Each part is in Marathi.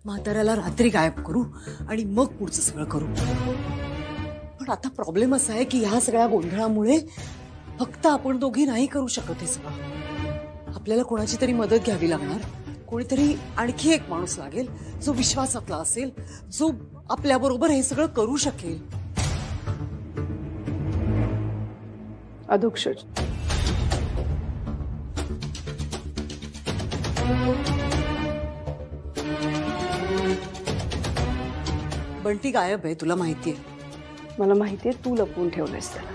म्हाताऱ्याला रात्री गायब करू आणि मग पुढचं सगळं करू। पण आता प्रॉब्लेम असा आहे की ह्या सगळ्या गोंधळामुळे फक्त आपण दोघी नाही करू शकत हे सगळं। आपल्याला कोणाची तरी मदत घ्यावी लागणार, कोणीतरी आणखी एक माणूस लागेल जो विश्वासातला असेल, जो आपल्या बरोबर हे सगळं करू शकेल। अधोक्षज, बंटी गायब आहे, तुला माहितीये। मला माहितीये तू लपवून ठेवलंयस त्याला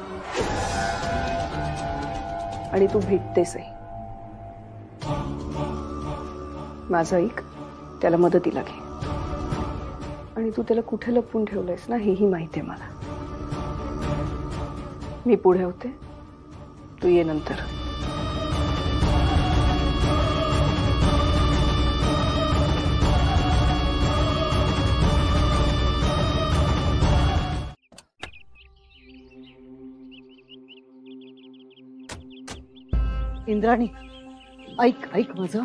आणि तू भेटतेसही। माझं ऐक, त्याला मदतीला घे आणि तू त्याला कुठे लपवून ठेवलंयस ना हेही माहितीये मला। मी पुढे होते, तू ये नंतर। इंद्राणी, ऐक ऐक माझं,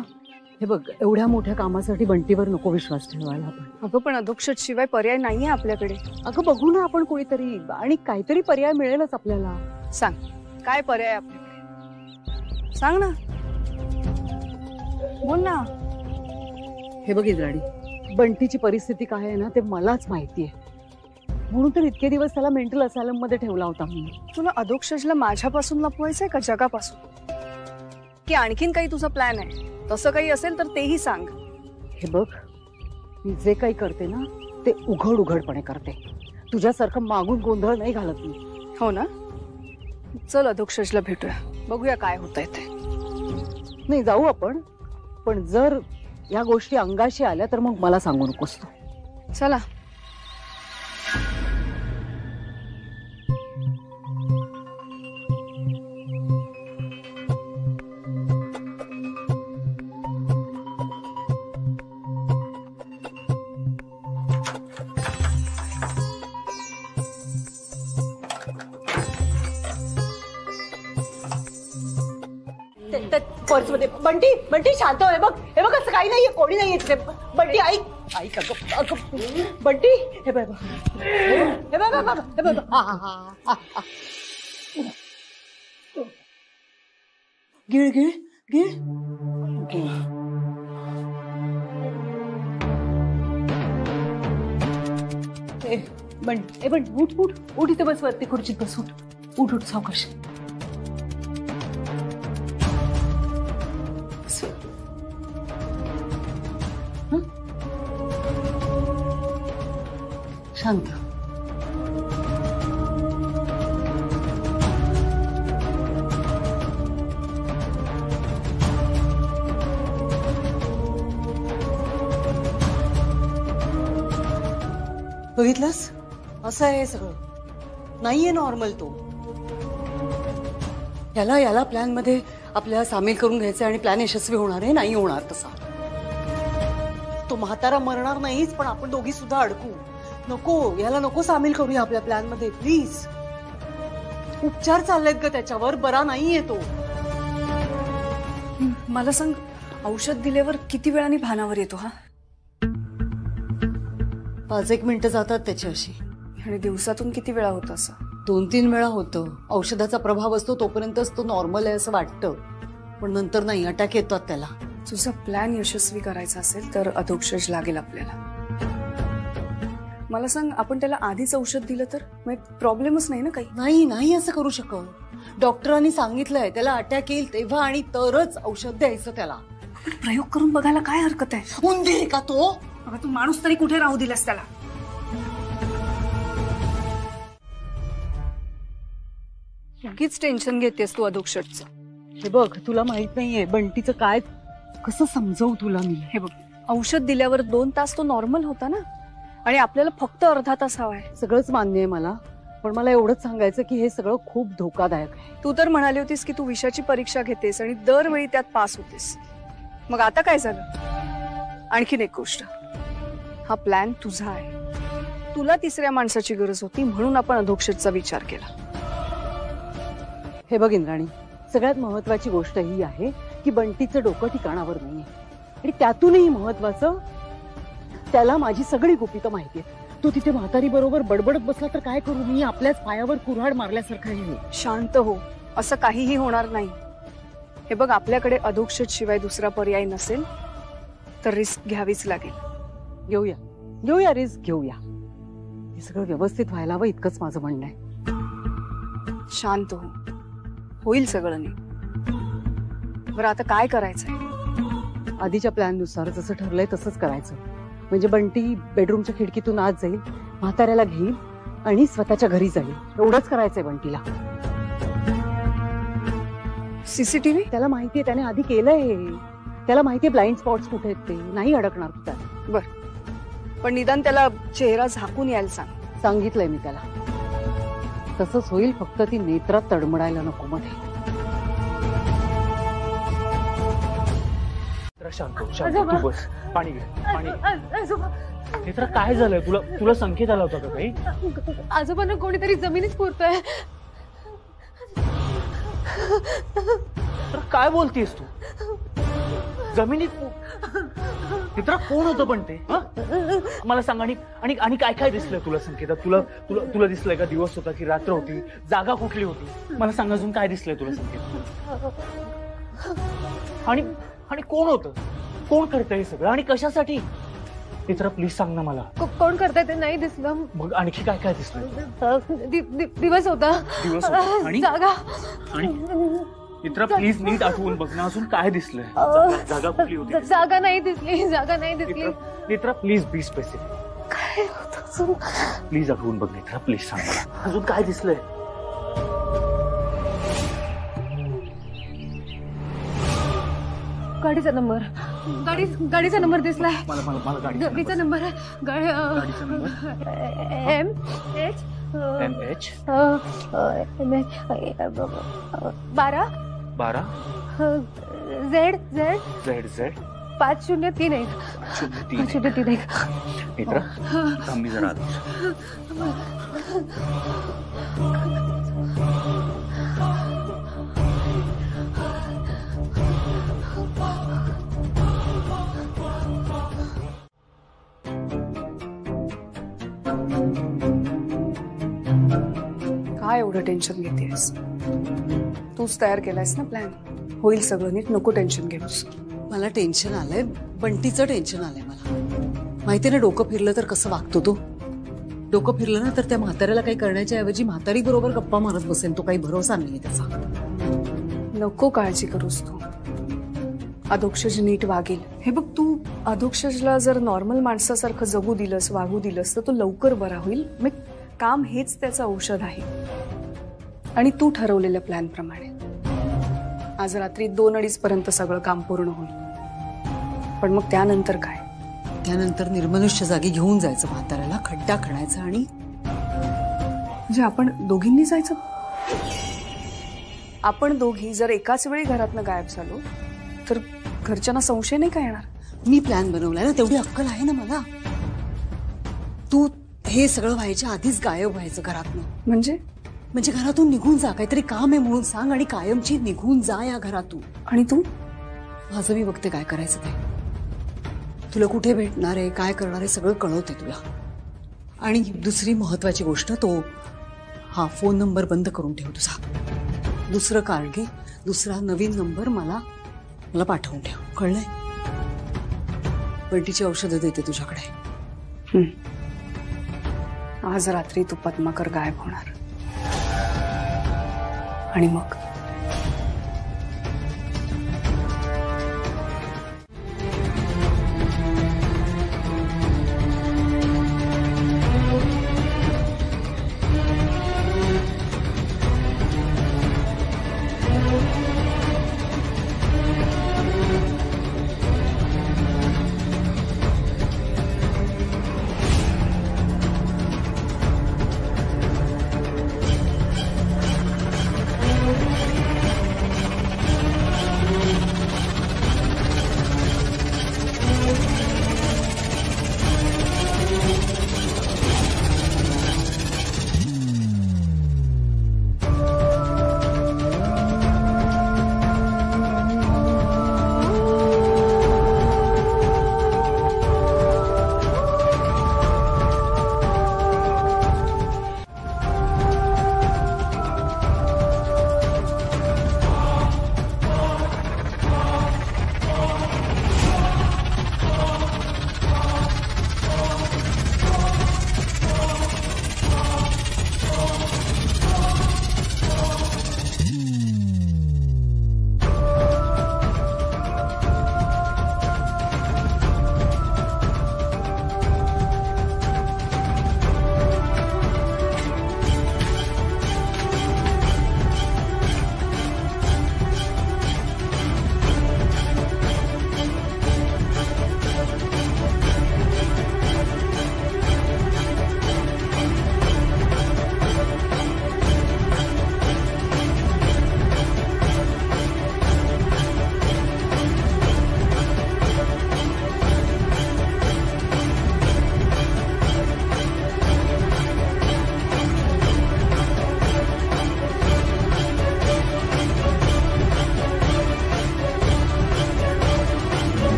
हे बघ, एवढ्या मोठ्या कामासाठी बंटीवर नको विश्वास ठेवायला आपण। अगं पण अधोक्षज शिवाय पर्याय नाहीये आपल्याकडे। अगं बघू ना आपण कोणीतरी, आणि काहीतरी पर्याय मिळेलच आपल्याला। सांग काय पर्याय आपल्याकडे, सांग ना, बोल ना। हे बघ इंद्राणी, बंटीची परिस्थिती काय आहे ना ते मलाच माहितीये, म्हणून तर इतके दिवस त्याला मेंटल असायलम मध्ये ठेवला होता मी। तुला अधोक्षजला माझ्यापासून लपवायचंय का जगापासून, की आणखीन काही तुझा प्लॅन आहे? तसं काही असेल तर तेही सांग। हे बघ, मी जे काही करते ना ते उघड उघडपणे करते, तुझ्यासारखं मागून गोंधळ नाही घालत मी। हो ना, चल अधोक्षजला भेटूया, बघूया काय होतंय ते। नाही जाऊ आपण, पण जर या गोष्टी अंगाशी आल्या तर मग मला सांगू नकोस तू। चला। पर्स मध्ये बंटी, बंटी शांत हो, हे बघ, हे बघ, असं काही नाहीये, कोणी नाहीये तिथे। बंटी ऐक ऐक, अगं अगं बंटी, हे बघ हे बघ हे बघ, गिळ गिळ गिळ गिळ। ए बंट, उठ उठ उठ, इथे बस, वरती खुर्चीत बस, उठ उठ उठ, सावकाश। शांत। बघितलंस, असं आहे सगळं, नाहीये नॉर्मल तो। याला प्लॅन मध्ये आपल्याला सामील करून घ्यायचं आणि प्लॅन यशस्वी होणार आहे, नाही होणार तसा। तो म्हातारा मरणार नाहीच, पण आपण दोघी सुद्धा अडकू नको, याला नको सामील करूया आपल्या प्लॅन मध्ये, प्लीज। उपचार चाललेत ग त्याच्यावर, बरा नाहीये तो। मला सांग, औषध दिल्यावर किती वेळाने भानावर येतो हा? 5-1 मिनिटं जातात त्याची अशी। आणि दिवसातून किती वेळा होतं असं? 2-3 वेळा होतं। औषधाचा प्रभाव असतो तोपर्यंतच तो नॉर्मल आहे असं वाटतं, पण नंतर नाही, अटॅक येतात त्याला। तुझा प्लॅन यशस्वी करायचा असेल तर अधोक्षज लागेल आपल्याला। मला सांग, आपण त्याला आधीच औषध दिलं तर प्रॉब्लेमच नाही ना काही? नाही नाही असं करू शकत, डॉक्टरांनी सांगितलंय त्याला अटॅक येईल तेव्हा आणि तरच औषध द्यायचं त्याला। प्रयोग करून बघायला काय हरकत आहे? उंदीर का तो? अगं तू माणूस तरी कुठे राहू दिलास त्याला? उगीच टेन्शन घेतेस तू अधोक्षजचं। हे बघ, तुला माहित नाहीये बंटीचं काय, कसं समजावू तुला मी? हे बघ, औषध दिल्यावर 2 तास तो नॉर्मल होता ना, आणि आपल्याला फक्त अर्धा तास हवाय। सगळंच मान्य आहे मला, पण मला एवढंच सांगायचं की हे सगळं खूप धोकादायक आहे। तू तर म्हणाली होतीस की तू विषयाची परीक्षा घेतेस आणि दरवेळी त्यात पास होतेस, मग आता काय झालं? आणखीन एक गोष्ट, हा प्लॅन तुझा आहे, तुला तिसऱ्या माणसाची गरज होती म्हणून आपण अधोक्षजचा विचार केला। हे बघ इंद्राणी, सगळ्यात महत्वाची गोष्ट ही आहे की बंटीचं डोकं ठिकाणावर नाहीये आणि त्यातूनही महत्वाचं, त्याला माझी सगळी गुपितं माहिती आहेत. तो तिथे म्हातारी बरोबर बडबडत बसला तर काय करू मी? आपल्याच पायावर कुऱ्हाड मारल्यासारखं आहे. शांत हो, असं काहीही होणार नाही. हे बघ, आपल्याकडे अधोक्षज शिवाय दुसरा पर्याय नसेल तर रिस्क घ्यावीच लागेल. घेऊया रिस्क घेऊया. हे सगळं व्यवस्थित व्हायला हवं इतकंच माझं म्हणणं आहे. शांत हो, होईल सगळं नीट. बरं, आता काय करायचंय? आधीच्या प्लॅननुसार जसं ठरलंय तसंच करायचं. म्हणजे बंटी बेडरूमच्या खिडकीतून आत जाईल, म्हाताऱ्याला घेईल आणि स्वतःच्या घरी जाईल. एवढंच करायचंय बंटीला. सीसीटीव्ही? त्याला माहितीये, त्याने आधी केलंय. त्याला माहितीये ब्लाइंड स्पॉट्स कुठे आहेत ते. नाही अडकणार तू त्याला. बर, पण निदान त्याला चेहरा झाकून यायला सांग. सांगितलंय मी त्याला. तसंच होईल, फक्त ती नेत्रात तडमडायला नको मध्ये. शांत तू बस. पाणी घे, पाणी. नेत्रा, काय झालंय? तुला संकेत आला होता का काही? आजोबांना कोणीतरी जमिनीत पुरतोय. काय बोलतेस तू? जमिनीत? नेत्रा, कोण होतं पण ते? मला सांग. आणि काय काय दिसलंय तुला संकेतात? तुला दिसलंय का दिवस होता की रात्र होती? जागा कुठली होती? मला सांग, अजून काय दिसलंय तुला संकेत? आणि कोण होतं? कोण करतंय हे सगळं आणि कशासाठी? नेत्रा, प्लीज सांग ना मला. कोण करताय ते नाही दिसलं. मग आणखी काय काय दिसलं? दिवस होता. दिवस होता आणि जागा. आणि नेत्रा, प्लीज नीट आठवून बघ ना, अजून काय दिसलंय? जागा कुठली होती? जागा नाही दिसली. जागा नाही दिसली. Netra, please be specific. काय होतं? प्लीज आठवून बघ नेत्रा, प्लीज सांग मला अजून काय दिसलंय? गाडीचा नंबर. गाडीचा नंबर दिसलाय. मला गाडीचा नंबर. गाडीचा नंबर MH 12 ZZ 5031. नेत्रा, थांब, मी जरा आलो. काय एवढं टेन्शन घेतेस? तूच तयार केलायस ना प्लॅन. होईल सगळं नीट, नको टेन्शन घेऊस. मला टेन्शन आलंय, बंटीचं टेन्शन आलंय मला. माहितीये ना, डोकं फिरलं तर कसं वागतो तो. डोकं फिरलं ना तर त्या म्हाताऱ्याला काही करण्याच्या ऐवजी म्हातारी बरोबर गप्पा मारत बसेल. तो काही भरोसा नाहीये त्याचा. नको काळजी करूस तू. अधोक्षज नीट वागेल. हे बघ, तू अधोक्षजला जर नॉर्मल माणसासारखं जगू दिलंस, वागू दिलंस तर तो लवकर बरा होईल. मग काम हेच त्याचं औषध आहे. आणि तू ठरवलेल्या प्लॅन प्रमाणे आज रात्री 2-2:30 पर्यंत सगळं काम पूर्ण होईल. पण मग त्यानंतर काय? त्यानंतर निर्मनुष्य जागी घेऊन जायचं म्हाताऱ्याला, खड्डा खणायचा आणि म्हणजे आपण दोघींनी जायचं. आपण दोघी जर एकाच वेळी घरातनं गायब झालो तर घरच्यांना संशय नाही का येणार? मी प्लॅन बनवलाय ना, तेवढी अक्कल आहे ना मला. तू हे सगळं व्हायच्या आधीच गायब व्हायचं घरातनं. म्हणजे घरातून निघून जा. काहीतरी काम आहे म्हणून सांग आणि कायमची निघून जा या घरातून. आणि तू? माझं मी बघते काय करायचं ते. तुला कुठे भेटणार आहे, काय करणार आहे, सगळं कळवते तुला. आणि दुसरी महत्वाची गोष्ट, तो फोन नंबर बंद करून ठेव तुझा. दुसरं कार्ड घे, दुसरा नवीन नंबर मला पाठवून ठेव. कळलंय? बंटीची औषधं देते तुझ्याकडे. आज रात्री तू पद्माकर गायब होणार आणि मग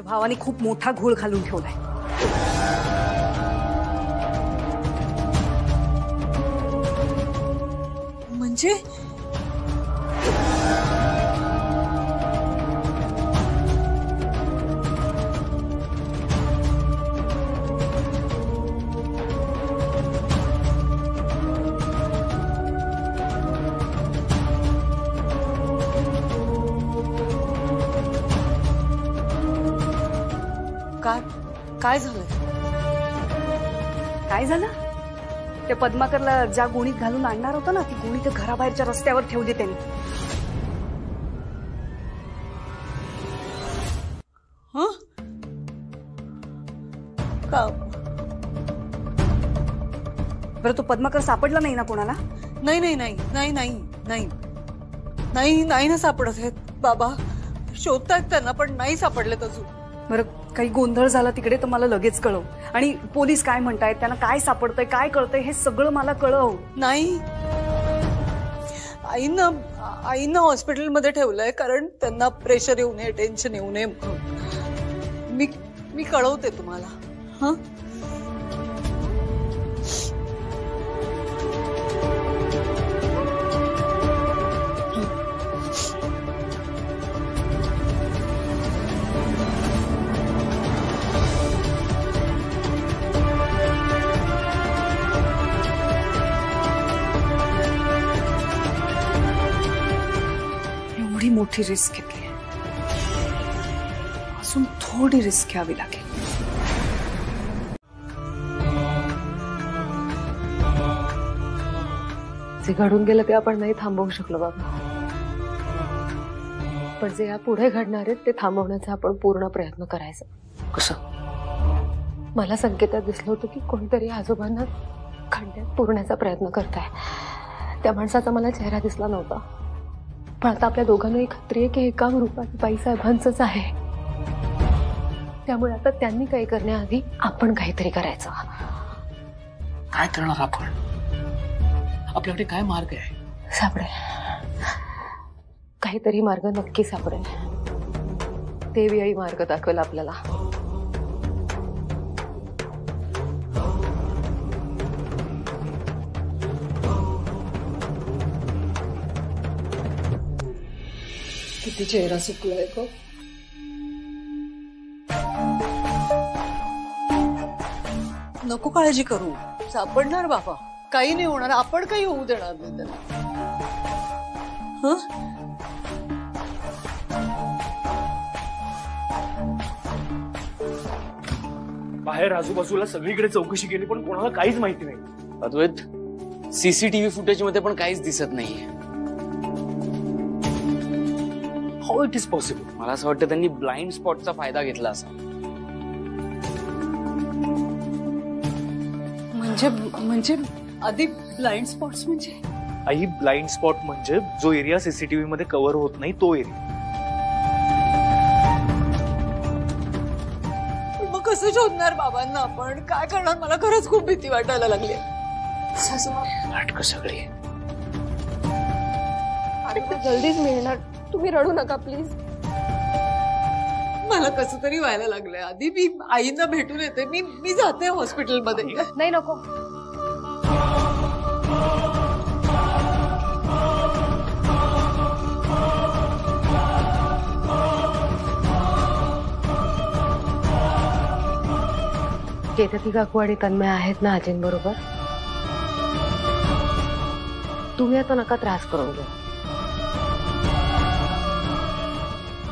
भावाने खूप मोठा घोळ घालून ठेवलाय. म्हणजे काय झालं? काय झालं? त्या पद्माकरला ज्या गोणीत घालून आणणार होतं ना, ती गोणी तर घराबाहेरच्या रस्त्यावर ठेवली त्यांनी. का बरं तो पद्माकर सापडला नाही ना कोणाला? नाही नाही नाही नाही नाही नाही नाही नाही ना सापडत आहेत बाबा. शोधतायत त्यांना पण नाही सापडलेत अजून. बरं काही गोंधळ झाला तिकडे तर मला लगेच कळव. आणि पोलीस काय म्हणतायत, त्यांना काय सापडतंय, काय कळतंय हे सगळं मला कळव. नाही, आईनं हॉस्पिटलमध्ये ठेवलंय कारण त्यांना प्रेशर येऊ नये, टेन्शन येऊ नये. मी कळवते तुम्हाला. हा एवढी मोठी रिस्क घेतली, अजून थोडी रिस्क घ्यावी लागेल. जे घडून गेलं ते आपण नाही थांबवू शकलो बाबा, पण जे या पुढे घडणार आहेत ते थांबवण्याचा आपण पूर्ण प्रयत्न करायचा. कसं? मला संकेतात दिसलं होतं की कोणीतरी आजोबांना खड्ड्यात पुरण्याचा प्रयत्न करताय. त्या माणसाचा मला चेहरा दिसला नव्हता, पण आता आपल्या दोघांनाही खात्री आहे की हे काम रुपाली बाईसाहेबांचंच आहे. त्यामुळे आता त्यांनी काही करण्याआधी आपण काहीतरी करायचं. काय करणार आपण? आपल्याकडे काय मार्ग आहे? सापडेल, काहीतरी मार्ग नक्की सापडेल. देवी मार्ग दाखवेल आपल्याला. किती चेहरा सुकलाय ग. नको काळजी करू, सापडणार बाबा. काही नाही होणार, आपण काही होऊ देणार नाही त्याला. बाहेर आजूबाजूला सगळीकडे चौकशी केली पण कोणाला काहीच माहिती नाही. अद्वैत, सीसीटीव्ही फुटेज मध्ये पण काहीच दिसत नाहीये. How it is possible? मला असं वाटतं त्यांनी ब्लाइंड स्पॉटचा फायदा घेतला असा. म्हणजे आधी ब्लाइंड स्पॉट्स म्हणजे? आई, ब्लाइंड स्पॉट म्हणजे जो एरिया सीसीटीव्ही मध्ये कव्हर होत नाही तो एरिया. मग कसं शोधणार बाबांना आपण? काय करणार? मला खरंच खूप भीती वाटायला लागली. नाटकं सगळी. अरे जल्दीच मिळणार, तुम्ही रडू नका प्लीज. मला कसं तरी व्हायला लागलंय. आधी मी आईंना भेटून येते. मी जाते हॉस्पिटलमध्ये. नाही नको. केतकी काकू आणि तन्मय आहेत ना आजींबरोबर? तुम्ही आता नका त्रास करून घेऊ.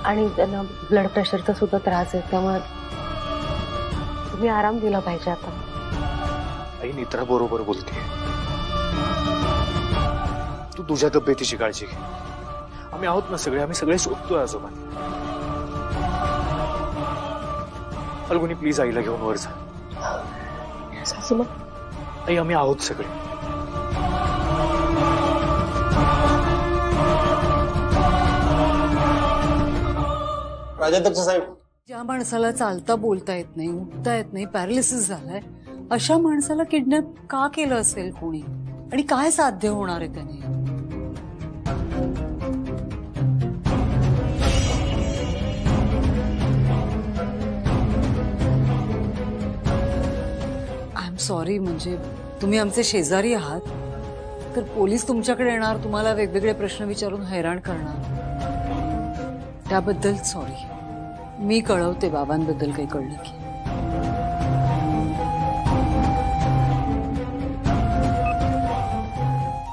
आणि त्यांना ब्लड प्रेशरचा सुद्धा त्रास आहे, त्यामुळे तुम्ही आराम दिला पाहिजे आता. आई, नेत्रा बरोबर बोलते. तू तुझ्या तब्येतीची काळजी घे. आम्ही आहोत ना सगळे, आम्ही सगळे शोधतोय आजोबा. फाल्गुनी प्लीज आईला घेऊन वर जा. सासूमा, आई आम्ही आहोत सगळे. राजाध्यक्ष साहेब, ज्या माणसाला चालता बोलता येत नाही, उठता येत नाही, पॅरालिसिस झालाय, अशा माणसाला किडनॅप का केलं असेल कोणी? आणि काय साध्य होणार आहे त्याने? I am sorry. म्हणजे तुम्ही आमचे शेजारी आहात, तर पोलीस तुमच्याकडे येणार, तुम्हाला वेगवेगळे प्रश्न विचारून हैराण करणार. त्याबद्दल सॉरी. मी कळवते बाबांबद्दल काही कळलं की.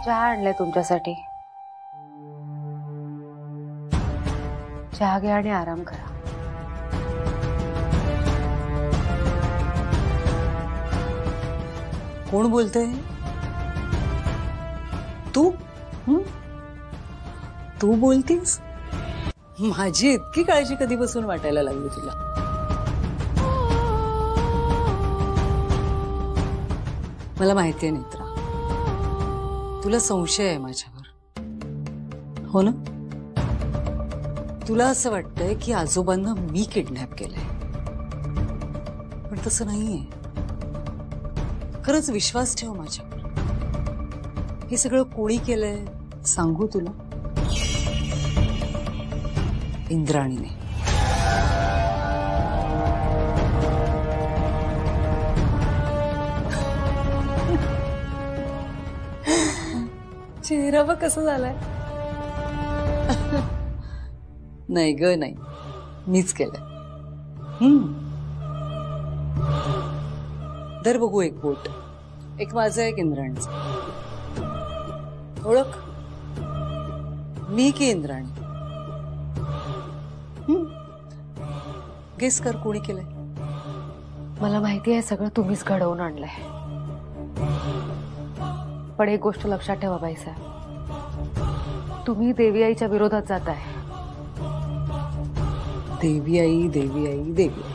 चहा आणलाय तुमच्यासाठी. चहा घ्या आणि आराम करा. कोण बोलतंय? तू? तू बोलतीस? माझी इतकी काळजी कधीपासून वाटायला लागली तुला? मला माहितीये नेत्रा, तुला संशय आहे माझ्यावर, हो ना? तुला असं वाटतंय की आजोबांना मी किडनॅप केलंय, पण तसं नाहीये. खरंच विश्वास ठेव माझ्यावर. हे सगळं कोणी केलंय सांगू तुला? इंद्राणीने. चेहरा बघ कसा झालाय. नाही ग, नाही, मीच केलंय. दर बघू एक बोट, एक माझं एक इंद्राणीचं. ओळख मी की इंद्राणी? गेस कर कोणी केलंय? मला माहिती आहे सगळं तुम्हीच घडवून आणलंय, पण एक गोष्ट लक्षात ठेवा बाईसाहेब, तुम्ही देवी आईच्या विरोधात जाताय. देवी आई, देवी आई, देवी आई.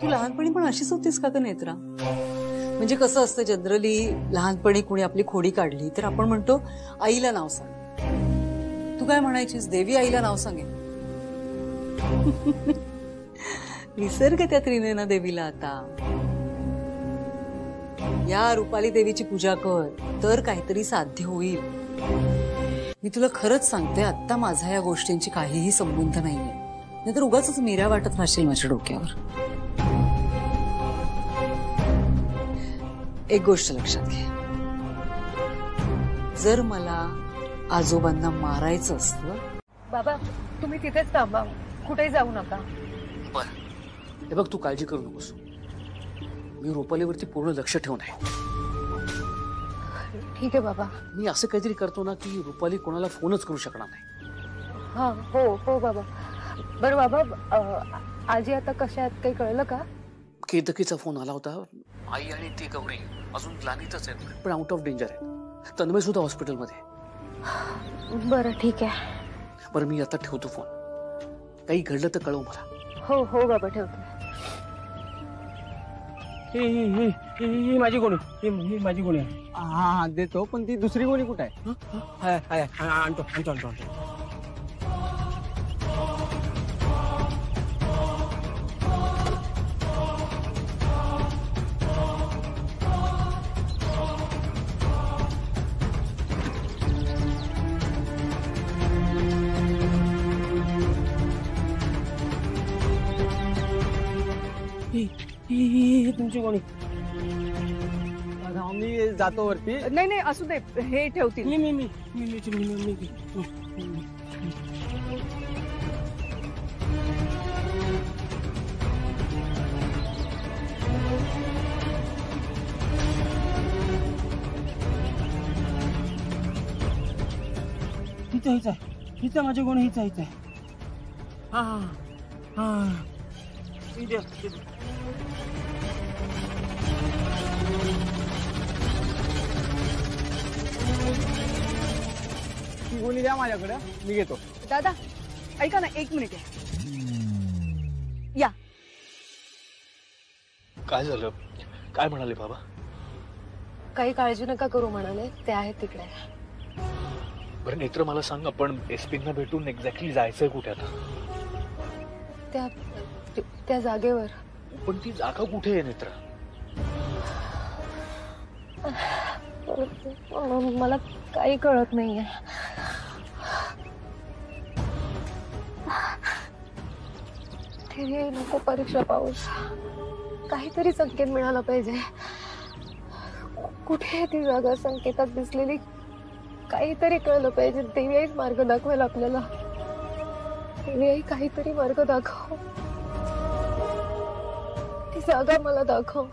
तू लहानपणी पण अशीच होतीस का ग नेत्रा? म्हणजे कसं असतं जनरली, लहानपणी कुणी आपली खोडी काढली तर आपण म्हणतो आईला नाव सांग. तू काय म्हणायचीस? देवी आईला नाव सांगेन. विसर्ग त्या त्रिनेना देवीला आता. या रुपाली देवीची पूजा कर तर काहीतरी साध्य होईल. मी तुला खरंच सांगते, आता माझा या गोष्टींची काहीही संबंध नाहीये, नाहीतर उगाच मीरा वाटत राहशील माझ्या डोक्यावर. एक गोष्ट लक्षात घे, जर मला आजोबांना मारायचं असतं. बाबा तुम्ही तिथेच थांबा, कुठेही जाऊ नका. बरं, हे बघ, तू काळजी करू नकोस. मी रुपालीवरती पूर्ण लक्ष ठेवून आहे. ठीक आहे बाबा. मी असं काहीतरी करतो ना की रुपाली कोणाला फोनच करू शकणार नाही. हा, हो हो बाबा. बरं बाबा, आजी आता कशा आहेत काही कळलं का? केतकीचा फोन आला होता. आई आणि ती गौरी अजून ग्लानीतच आहेत, पण आउट ऑफ डेंजर आहे. तन्मय सुद्धा हॉस्पिटलमध्ये. बरं ठीक आहे. बरं, मी आता ठेवतो फोन. काही घडलं तर कळव मला. हो हो बाबा, ठेवतो. ही माझी कोणी, ही माझी कोणी आहे. हा देतो, पण ती दुसरी कोणी कुठे आहे? आणतो आणतो आणतो आणतो. ही तुमची कोणी? मी जातो वरती. नाही नाही, असू दे, हे ठेवतील. मी हिच आहे, हिच माझ्या कोणी, हिच आहे. हा हा हा, ती गोळी द्या माझ्याकडे, मी घेतो. दादा ऐका ना, एक मिनिट आहे. या. काय झालं? काय म्हणाले बाबा? काही काळजी नका करू म्हणाले, ते आहेत तिकडे. बरं नेत्र, मला सांग, आपण एसपींना भेटून एक्झॅक्टली जायचंय कुठे आता? त्या जागेवर. पण ती जागा कुठे आहे नेत्र? मला काही कळत नाहीये. ते नको परीक्षा पाऊस, काहीतरी संकेत मिळाला पाहिजे. कुठे आहे ती जागा संकेतात दिसलेली? काहीतरी कळलं पाहिजे. देवी आई मार्ग दाखवेल आपल्याला. देवी आई काहीतरी मार्ग दाखव. ती जागा मला दाखव.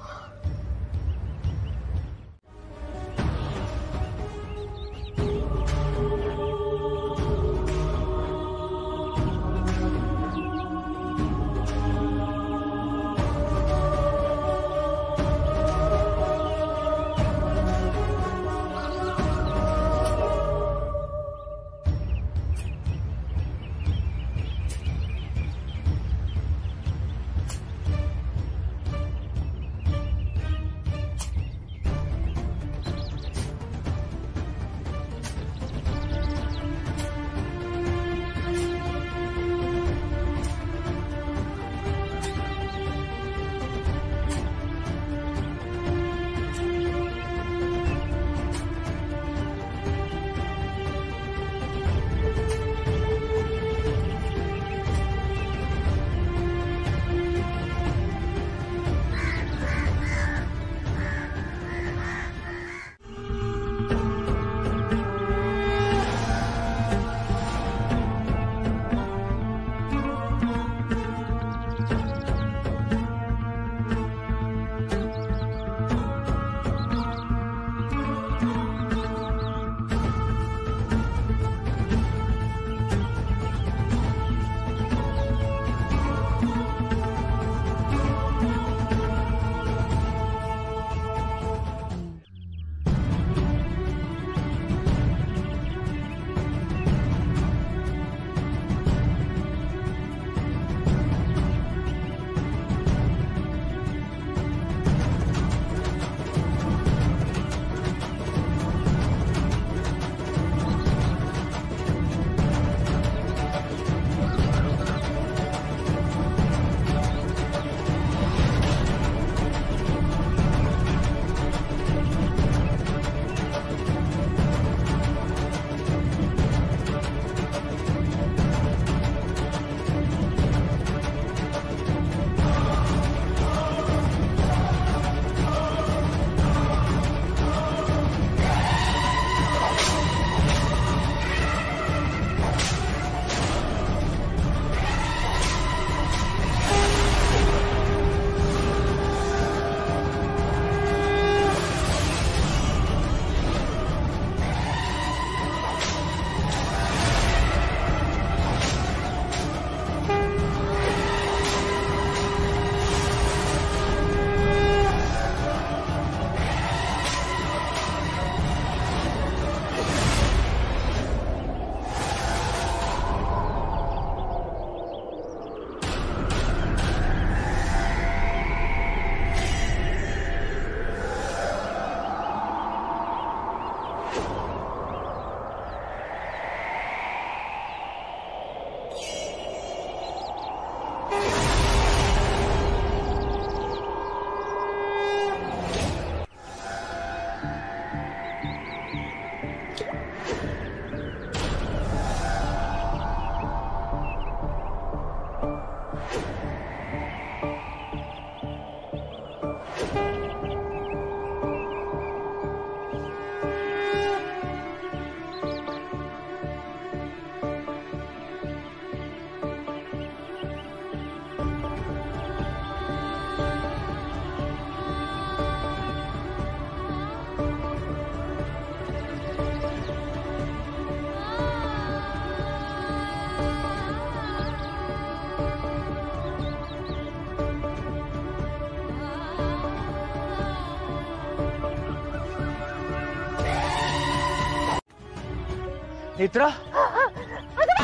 नेत्रा नेत्रा,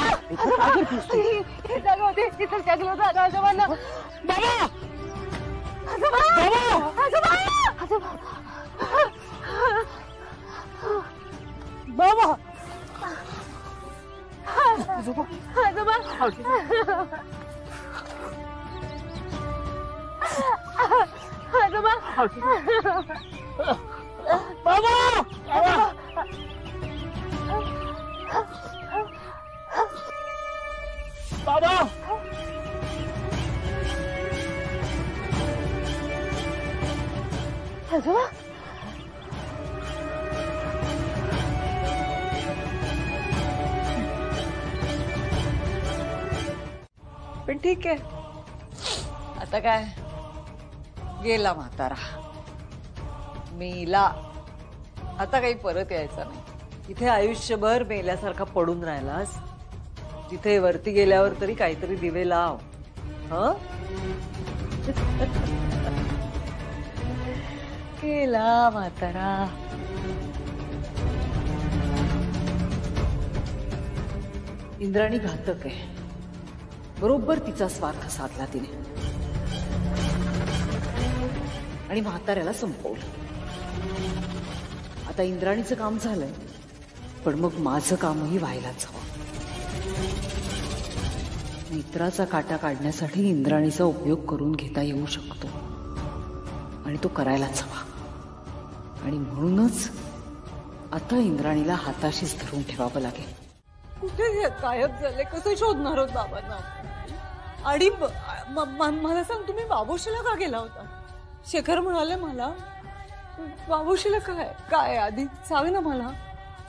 काय करतेस तू? हे जागा होते तिथं जगलो होतं आजोबांना. बाबा आजोबा आजोबा आजोबा बाबा आजोबा आजोबा बाबा बाबा आजोबा पण ठीक आहे, आता काय गेला म्हातारा मेला, आता काही परत यायचा नाही. इथे आयुष्यभर मेल्यासारखा पडून राहिलास, तिथे वरती गेल्यावर तरी काहीतरी दिवे लाव. हं? गेला म्हातारा. इंद्राणी घातक आहे, बरोबर तिचा स्वार्थ साधला तिने आणि म्हाताऱ्याला संपवलं. आता इंद्राणीचं काम झालंय, पण मग माझं कामही व्हायलाच हवं. नेत्राचा काटा काढण्यासाठी इंद्राणीचा उपयोग करून घेता येऊ शकतो आणि तो करायलाच हवा. आणि म्हणूनच आता इंद्राणीला हाताशीच धरून ठेवावं लागेल. कुठे गायब झाले, कसं शोधणार होत बाबांना? आणि मला सांग, तुम्ही बाबूशीला का गेला होता? शेखर म्हणाले मला. बाबूशीला काय काय आधी सांग ना मला,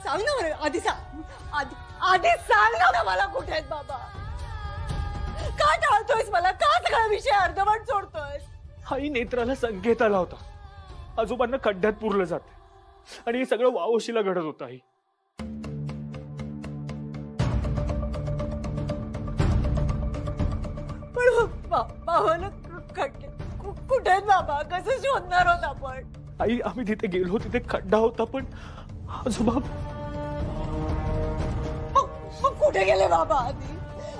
सांग ना मला आधी, सांग आधी सांग ना मला, कुठे आहेत बाबा? का टाळतोयस मला? का सगळा विषय अर्धवट सोडतोयस? आई, नेत्राला संकेत आला होता, आजोबांना खड्ड्यात पुरलं जाते आणि हे सगळं वावशीला घडत होतं. आई, बाबाला कुठे आहेत बाबा? कसं शोधणार होत आपण? आई, आम्ही तिथे गेलो, तिथे खड्डा होता, पण आजोबा कुठे गेले बाबा?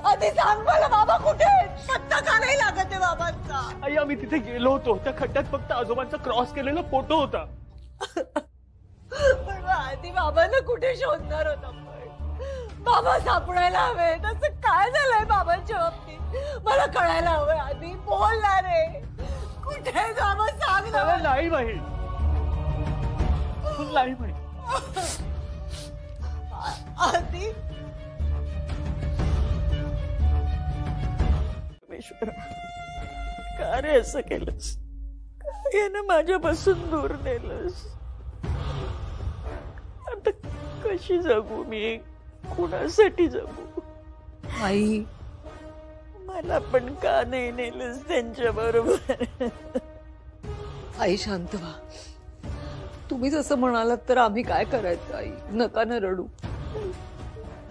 आधी सांग मला बाबा कुठे आहेत? पत्ता का नाही लागत आहे बाबांचा? आई, आम्ही तिथे गेलो होतो, त्या खड्ड्यात फक्त आजोबांचा क्रॉस केलेला फोटो होता. पण आधी बाबांना कुठे शोधणार होत आपण? बाबा सापडायला हवे. तसं काय झालंय बाबांच्या बाबतीत? मला कळायला हवं. आधी बोलणार आहे, कुठे बाबा सांग ना. मला नाही माहित, नाही माहित. आधी का रे असं केलंस? काय ना माझ्यापासून दूर नेलंस? आता कशी जगू मी? कुणासाठी जगू? आई, मला पण का नाही नेलंस त्यांच्या बरोबर? आई शांत व्हा. तुम्ही जसं म्हणालात तर आम्ही काय करायचं? आई, नका न रडू.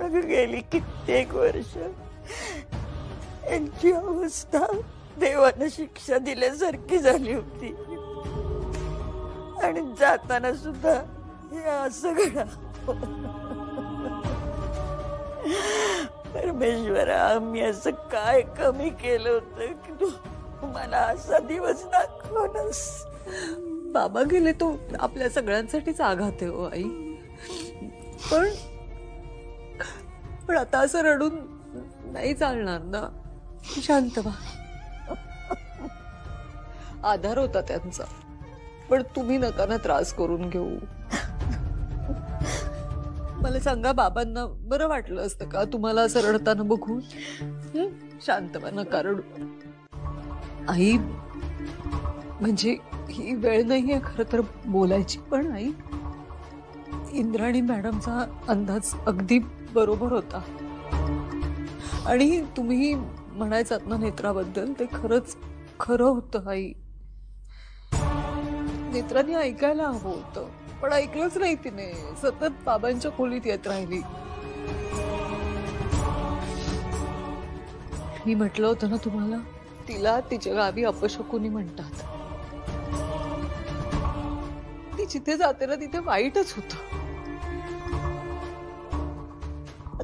अगं गेली कित्येक वर्ष यांची अवस्था देवानं शिक्षा दिल्यासारखी झाली होती आणि जाताना सुद्धा हे असं घडा. परमेश्वरा, आम्ही असं काय कमी केलं होतं की तू मला असा दिवस दाखवलास? बाबा गेले तो आपल्या सगळ्यांसाठीच आघात आहे हो आई. पण आता असं रडून नाही चालणार ना. शांत व्हा. आधार होता त्यांचा, पण तुम्ही नका ना त्रास करून घेऊ. मला सांगा, बाबांना बरं वाटलं असतं का तुम्हाला असं रडताना बघून? शांत व्हा, नका रडू. आई, म्हणजे ही वेळ नाहीये खरं तर बोलायची, पण आई, इंद्राणी मॅडमचा अंदाज अगदी बरोबर होता. आणि तुम्ही म्हणायचात ना नेत्राबद्दल, ते खरंच खरं होतं आई. नेत्रांनी ऐकायला हवं होतं, पण ऐकलंच नाही तिने. सतत बाबांच्या खोलीत येत राहिली. मी म्हटलं होतं ना तुम्हाला, तिला तिच्या गावी अपशकुनी म्हणतात. ती जिथे जाते ना तिथे वाईटच होतं.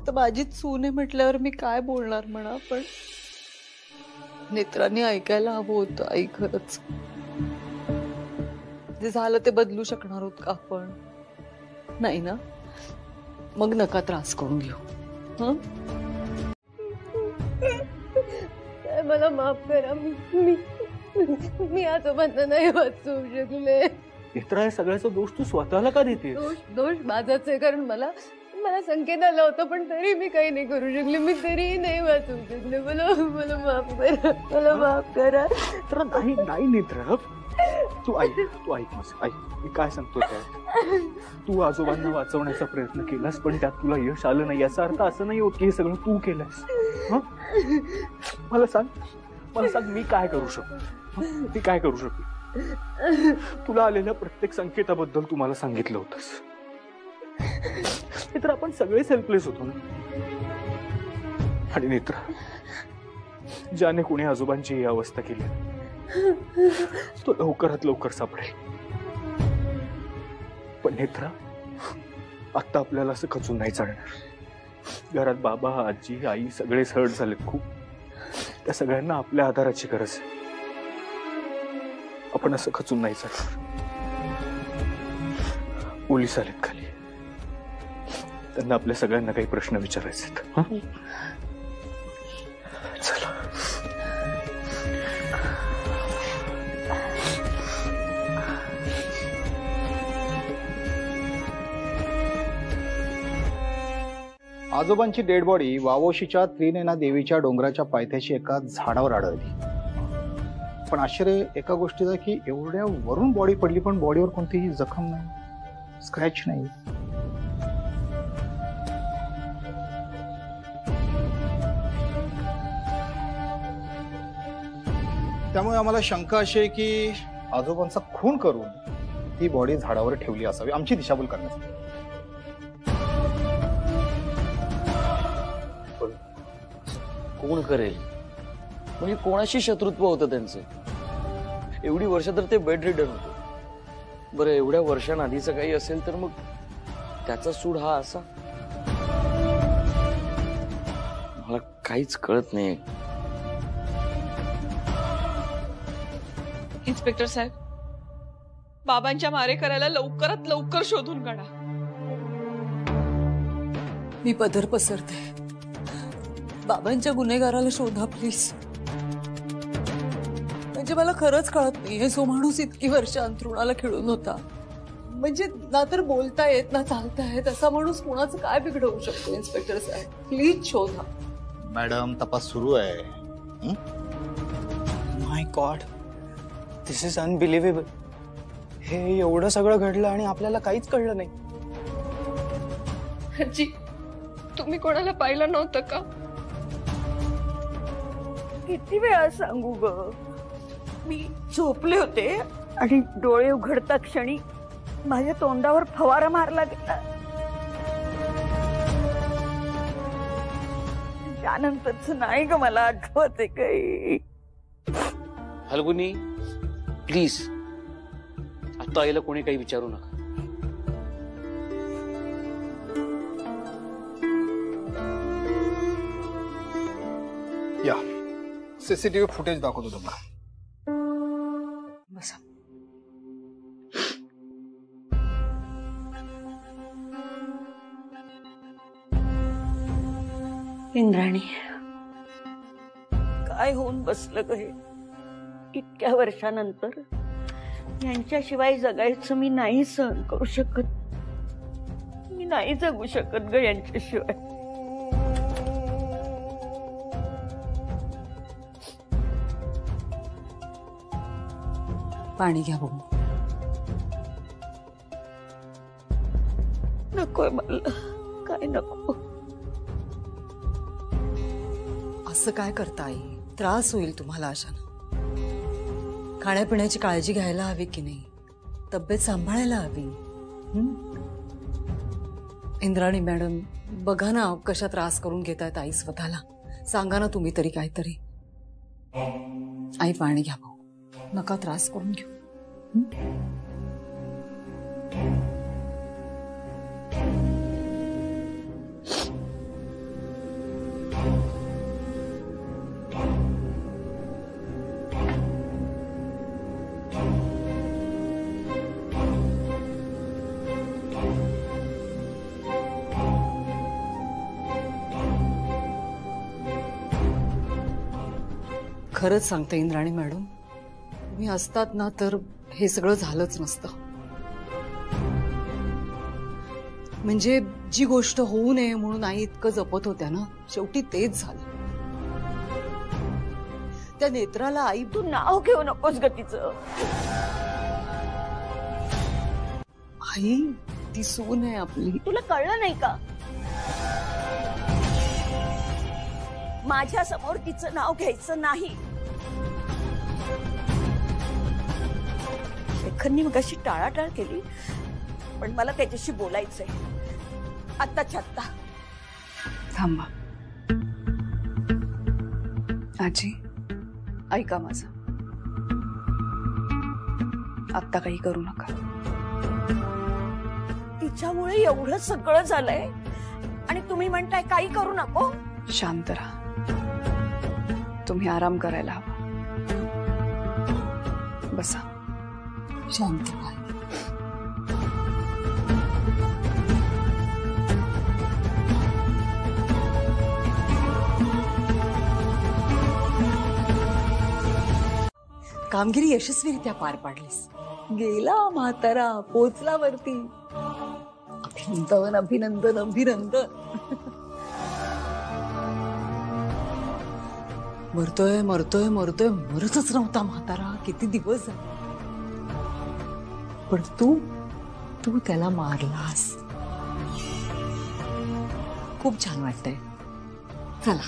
आता माझीच सून आहे म्हटल्यावर मी काय बोलणार म्हणा, पण नेत्रांनी ऐकायला हवं होतं आई. खरंच जे झालं ते बदलू शकणार आहोत का आपण? नाही ना. मग नका त्रास करून घेऊ. हं? मला माफ करा. मी आजोबांना नाही वाचवू शकले. नेत्रा, या सगळ्याचा दोष तू स्वतःला का देते? दोष माझाच आहे, कारण मला संकेत आला होता, पण तरी मी काही नाही करू शकले. मी तरीही नाही वाचवू शकले. मला माफ करा. मला माफ करा. तर नाही नेत्रा, तू ऐक माझं. ऐक, मी काय सांगतोय काय. तू आजोबांना वाचवण्याचा प्रयत्न केलास, पण त्यात तुला यश आलं नाही. याचा अर्थ असं नाही होत की हे सगळं तू केलंस. मला सांग मी काय करू शकतो? मी काय करू शकतो? तुला आलेल्या प्रत्येक संकेताबद्दल तू मला सांगितलं होतंस. तर आपण सगळेच हेल्पलेस होतो ना. आणि नेत्रा, ज्याने कोणी आजोबांची ही अवस्था केली तो लवकरात लवकर सापडेल. पण नेत्रा, आता आपल्याला असं खचून नाही चालणार. घरात बाबा, आजी, आई सगळेच हर्ट झालेत खूप. त्या सगळ्यांना आपल्या आधाराची गरज आहे. आपण असं खचून नाही चालणार. पोलीस आलेत खाली, त्यांना आपल्या सगळ्यांना काही प्रश्न विचारायचे आहेत. चला. आजोबांची डेड बॉडी वावोशीच्या त्रिनयना देवीच्या डोंगराच्या पायथ्याशी एका झाडावर आढळली. पण आश्चर्य एका गोष्टीचं की एवढ्या वरून बॉडी पडली, पण बॉडीवर कोणतीही जखम नाही, स्क्रॅच नाही. त्यामुळे आम्हाला शंका अशी आहे की आजोबांचा खून करून ती बॉडी झाडावर ठेवली असावी, आमची दिशाभूल करण्यासाठी. कोण करेल? म्हणजे कोणाशी शत्रुत्व होतं त्यांचं? एवढी वर्ष तर ते बेड रिडन होते. बरं, एवढ्या वर्षांआधीचं काही असेल तर मग त्याचा सूड हा असा? मला काहीच कळत नाही. इन्स्पेक्टर साहेब, बाबांच्या मारेकऱ्याला लवकरात लवकर शोधून काढा. मी पदर पसरते. बाबांच्या गुन्हेगाराला शोधा प्लीज. म्हणजे मला खरंच कळत नाहीये, जो माणूस इतकी वर्ष अंथरुणाला खेळून होता, म्हणजे ना तर बोलता येत ना चालता येत, असा माणूस कोणाचं काय बिघडवू शकतो? इन्स्पेक्टर साहेब, प्लीज शोधा. मॅडम, तपास सुरू आहे. माय गॉड, दिस इज अनबिलिव्हेबल. हे एवढं सगळं घडलं आणि आपल्याला काहीच कळलं नाही. आजी, तुम्ही कोणाला पाहिलं नव्हतं का? किती वेळा सांगू ग? मी झोपले होते आणि डोळे उघडता क्षणी माझ्या तोंडावर फवारा मारला गेला. त्यानंतरच नाही ग मला आठवत आहे काही. फाल्गुनी, प्लीज आता आईला कोणी काही विचारू नका. या सीसीटीव्ही फुटेज दाखवतो तुम्हाला. बसा. इंद्राणी, काय होऊन बसलं ग हे? इतक्या वर्षानंतर यांच्याशिवाय जगायचं मी नाही सहन करू शकत. मी नाही जगू शकत ग यांच्याशिवाय. पाणी घ्या बघू. नकोय मला, काय नको. असं काय करता आई? त्रास होईल तुम्हाला अशानं. खाण्यापिण्याची काळजी घ्यायला हवी की नाही? तब्येत सांभाळायला हवी. इंद्राणी मॅडम, बघा ना कशा त्रास करून घेतायत आई स्वतःला. सांगा ना तुम्ही तरी काहीतरी. आई पाणी घ्या भाऊ, नका त्रास करून घेऊ. खरंच सांगते इंद्राणी मॅडम, तुम्ही असतात ना तर हे सगळं झालंच नसतं. म्हणजे जी गोष्ट होऊ नये म्हणून आई इतकं जपत होत्या ना, शेवटी तेच झालं. त्या नेत्राला आई तू नाव घेऊ नकोस ग तिचं. आई ती सून आहे आपली. तुला कळलं नाही का? माझ्या समोर तिचं नाव घ्यायचं नाही. शेखरनी मग अशी टाळाटाळ केली, पण मला त्याच्याशी बोलायचंय आत्ताच्या आत्ता. थांबा आजी, ऐका माझं. आत्ता काही करू नका. तिच्यामुळे एवढं सगळं झालंय आणि तुम्ही म्हणताय काही करू नको. शांत राहा. तुम्ही आराम करायला हवा. बसा. शांत राहा. कामगिरी यशस्वीरित्या पार पाडलीस. गेला म्हातारा, पोचला वरती. अभिनंदन अभिनंदन अभिनंदन. मरतोय मरतोय मरतोय, मरतच नव्हता म्हातारा. किती दिवस झाले. पण तू त्याला मारलास. खूप छान वाटतंय. चला,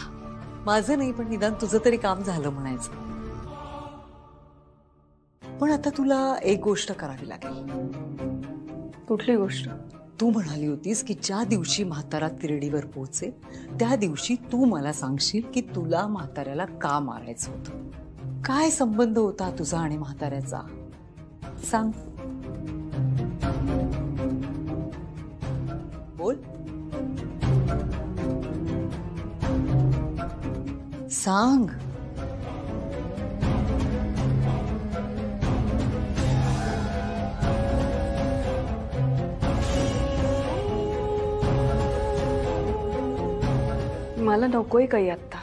माझं नाही पण निदान तुझं तरी काम झालं म्हणायचं. पण आता तुला एक गोष्ट करावी लागेल. कुठली गोष्ट? तू म्हणाली होतीस की ज्या दिवशी म्हातारा तिरडीवर पोहोचे त्या दिवशी तू मला सांगशील की तुला म्हाताऱ्याला का मारायचं होतं. काय संबंध होता तुझा आणि म्हाताऱ्याचा? सांग. बोल. सांग. मला नकोय काही आत्ता.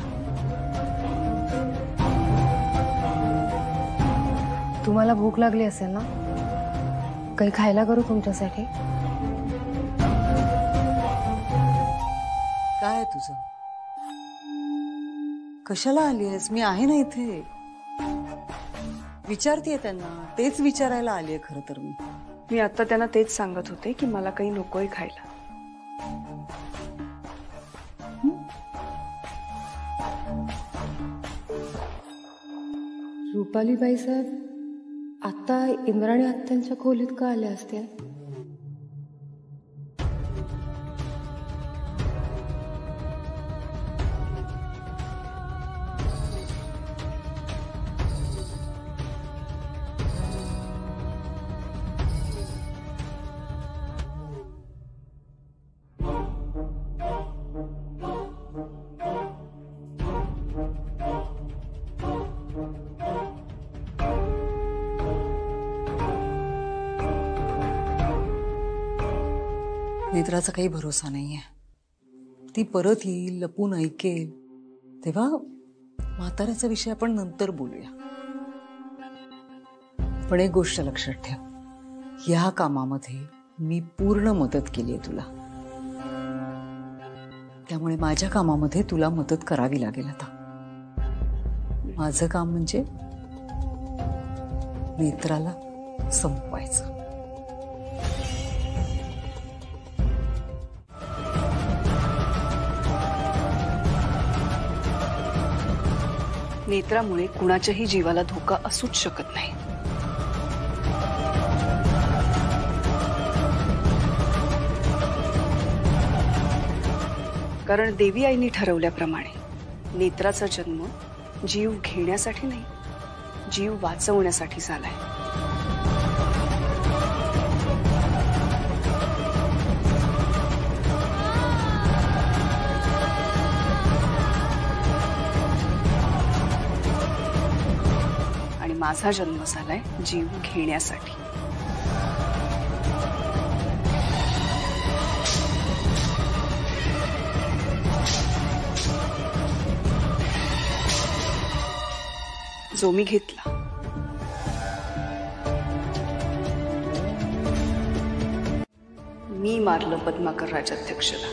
तुम्हाला भूक लागली असेल ना, काही खायला करू तुमच्यासाठी? काय तुझं? कशाला आली आहेस? मी आहे ना इथे. विचारतेय त्यांना. तेच विचारायला आलीये खरं तर. मी आता त्यांना तेच सांगत होते की मला काही नकोय खायला. रुपालीबाई साहेब आता इंद्राणी आत्यांच्या खोलीत का आल्या असतील? नेत्राचा काही भरोसा नाहीये. ती परत येईल, लपून ऐकेल. तेव्हा म्हाताऱ्याचा विषय आपण नंतर बोलूया. पण एक गोष्ट लक्षात ठेव, ह्या कामामध्ये मी पूर्ण मदत केली आहे तुला. त्यामुळे माझ्या कामामध्ये तुला मदत करावी लागेल. आता माझं काम म्हणजे नेत्राला संपवायचं. नेत्रामुळे कुणाच्याही जीवाला धोका असूच शकत नाही. कारण देवी आईने ठरवल्याप्रमाणे नेत्राचा जन्म जीव घेण्यासाठी नाही, जीव वाचवण्यासाठी झालाय. आणि माझा जन्म झालाय जीव घेण्यासाठी. जो मी घेतला. मी मारलं पद्माकर राजाध्यक्षला.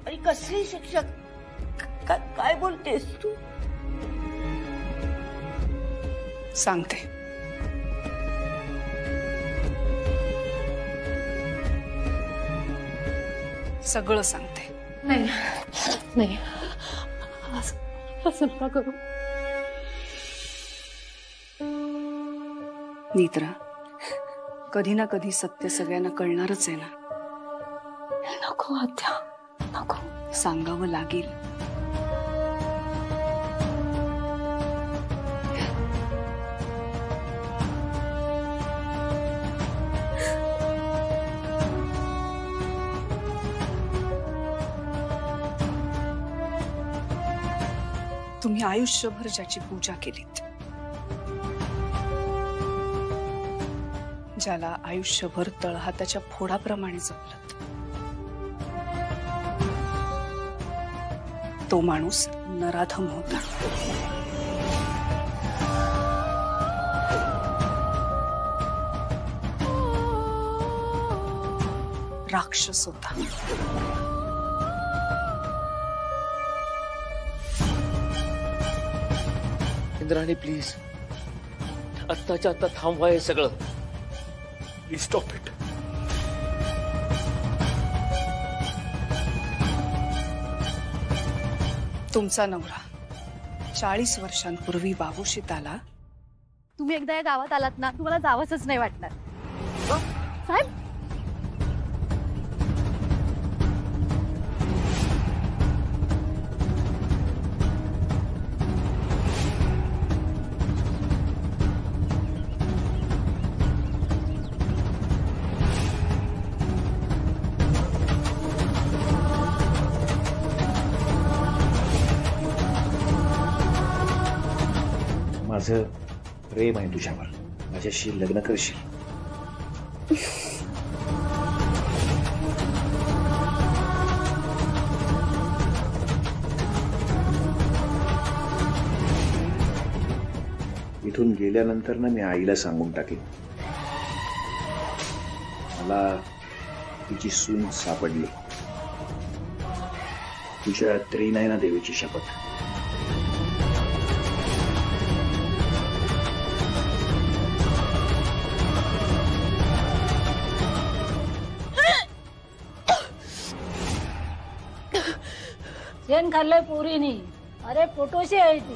आणि कसली शिक्षा? काय बोलतेस तू? सांगते. सगळं सांगते. नाही नाही, असं नका करू. नेत्रा, कधी ना कधी सत्य सगळ्यांना कळणारच आहे ना. नको आत्या, नको. सांगावं लागेल. तुम्ही आयुष्यभर ज्याची पूजा केलीत, ज्याला आयुष्यभर तळहाताच्या फोडाप्रमाणे जपलत, तो माणूस नराधम होता. राक्षस होता. इंद्राणी प्लीज, आत्ताच्या आत्ता थांबवा हे सगळं. Please stop it. तुमचा नवरा 40 वर्षांपूर्वी बाबूशीत आला. तुम्ही एकदा या गावात आलात ना, तुम्हाला जावंच नाही वाटणार. साहेब, माझं प्रेम आहे तुझ्यावर. माझ्याशी लग्न करशील? इथून गेल्यानंतर ना मी आईला सांगून टाकेन मला तिची सून सापडली. तुझ्या त्रिनयना देवीची शपथ. शेण खाल्लंय पोरीनी. अरे पोटोशी आहे ती.